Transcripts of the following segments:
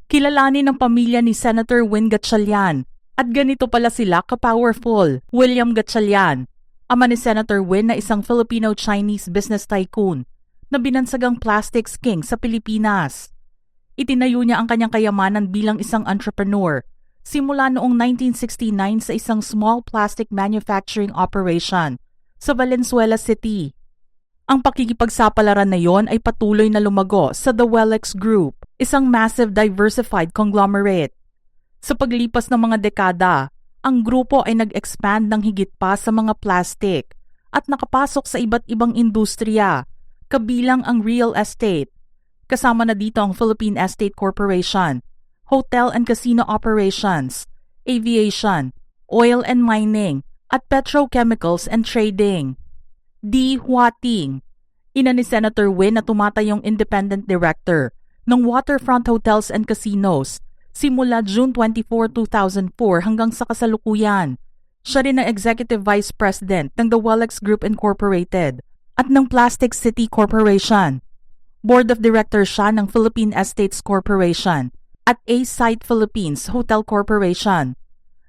Kilalanin ng pamilya ni Senator Win Gatchalian at ganito pala sila ka-powerful. William Gatchalian, ama ni Senator Win na isang Filipino-Chinese business tycoon na binansagang plastics king sa Pilipinas. Itinayo niya ang kanyang kayamanan bilang isang entrepreneur simula noong 1969 sa isang small plastic manufacturing operation sa Valenzuela City. Ang pakikipagsapalaran na yon ay patuloy na lumago sa The Wellex Group, isang massive diversified conglomerate. Sa paglipas ng mga dekada, ang grupo ay nag-expand ng higit pa sa mga plastic at nakapasok sa iba't ibang industriya, kabilang ang real estate. Kasama na dito ang Philippine Estate Corporation, hotel and casino operations, aviation, oil and mining, at petrochemicals and trading. Di Huating, ina ni Senator Win na tumatayong independent director ng Waterfront Hotels and Casinos simula June 24, 2004 hanggang sa kasalukuyan. Siya rin ang Executive Vice President ng The Wellex Group Incorporated at ng Plastic City Corporation. Board of Directors siya ng Philippine Estates Corporation at A-Site Philippines Hotel Corporation.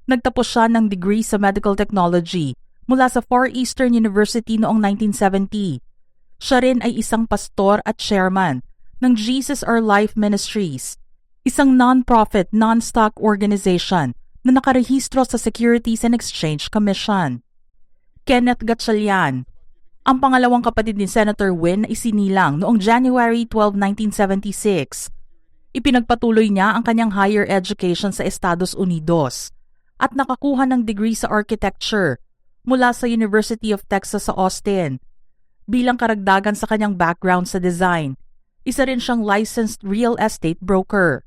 Nagtapos siya ng degree sa Medical Technology mula sa Far Eastern University noong 1970. Siya rin ay isang pastor at chairman ng Jesus Our Life Ministries, isang non-profit, non-stock organization na nakarehistro sa Securities and Exchange Commission. Kenneth Gatchalian, ang pangalawang kapatid ni Senator Win na isinilang noong January 12, 1976. Ipinagpatuloy niya ang kanyang higher education sa Estados Unidos at nakakuha ng degree sa architecture mula sa University of Texas sa Austin. Bilang karagdagan sa kanyang background sa design, isa rin siyang licensed real estate broker.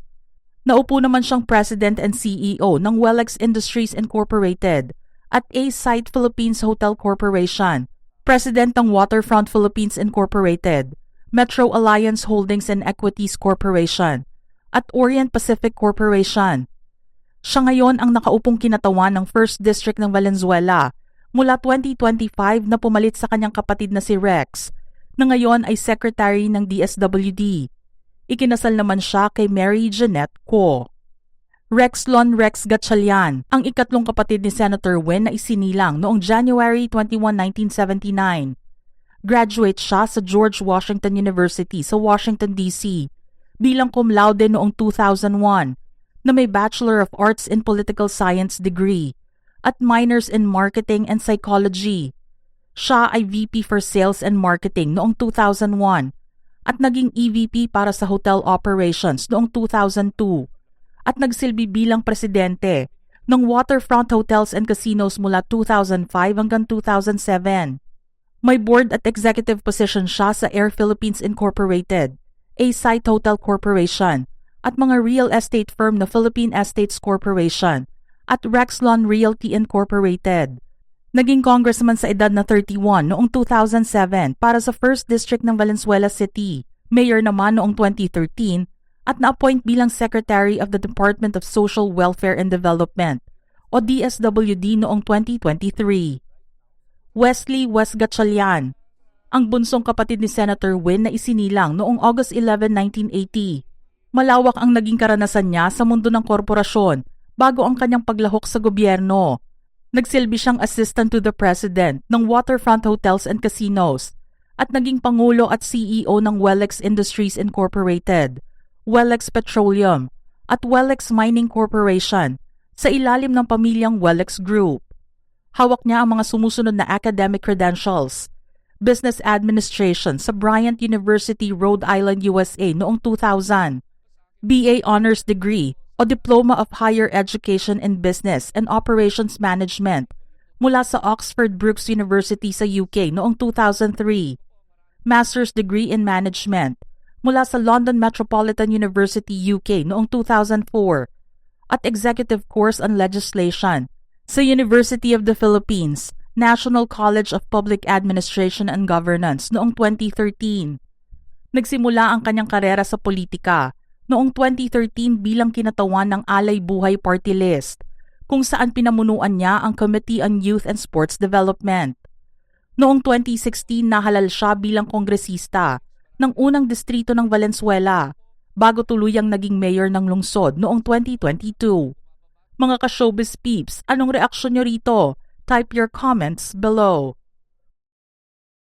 Naupo naman siyang President and CEO ng Wellex Industries Incorporated at A-Site Philippines Hotel Corporation, President ng Waterfront Philippines Incorporated, Metro Alliance Holdings and Equities Corporation, at Orient Pacific Corporation. Siya ngayon ang nakaupong kinatawan ng 1st District ng Valenzuela mula 2025 na pumalit sa kanyang kapatid na si Rex, na ngayon ay Secretary ng DSWD. Ikinasal naman siya kay Mary Jeanette Ko. Rexlon Rex Gatchalian, ang ikatlong kapatid ni Senator Win na isinilang noong January 21, 1979. Graduate siya sa George Washington University sa Washington, D.C. bilang cum laude noong 2001 na may Bachelor of Arts in Political Science degree at minors in Marketing and Psychology. Siya ay VP for Sales and Marketing noong 2001 at naging EVP para sa Hotel Operations noong 2002 at nagsilbi bilang presidente ng Waterfront Hotels and Casinos mula 2005 hanggang 2007. May board at executive position siya sa Air Philippines Incorporated, A-Site Hotel Corporation at mga real estate firm na Philippine Estates Corporation at Rexlon Realty Incorporated. Naging congressman sa edad na 31 noong 2007 para sa 1st District ng Valenzuela City, mayor naman noong 2013 at na-appoint bilang Secretary of the Department of Social Welfare and Development o DSWD noong 2023. Wesley Wes Gatchalian, ang bunsong kapatid ni Senator Win na isinilang noong August 11, 1980. Malawak ang naging karanasan niya sa mundo ng korporasyon bago ang kanyang paglahok sa gobyerno. Nagsilbi siyang Assistant to the President ng Waterfront Hotels and Casinos at naging Pangulo at CEO ng Wellex Industries Incorporated, Wellex Petroleum at Wellex Mining Corporation sa ilalim ng pamilyang Wellex Group. Hawak niya ang mga sumusunod na academic credentials: Business Administration sa Bryant University, Rhode Island, USA noong 2000, BA Honors Degree o Diploma of Higher Education in Business and Operations Management mula sa Oxford Brookes University sa UK noong 2003, Master's Degree in Management mula sa London Metropolitan University, UK noong 2004, at Executive Course on Legislation sa University of the Philippines, National College of Public Administration and Governance noong 2013. Nagsimula ang kanyang karera sa politika noong 2013 bilang kinatawan ng Alay Buhay Party List, kung saan pinamunuan niya ang Committee on Youth and Sports Development. Noong 2016 nahalal siya bilang kongresista ng unang distrito ng Valenzuela bago tuluyang naging mayor ng lungsod noong 2022. Mga ka-showbiz peeps, anong reaksyon nyo rito? Type your comments below.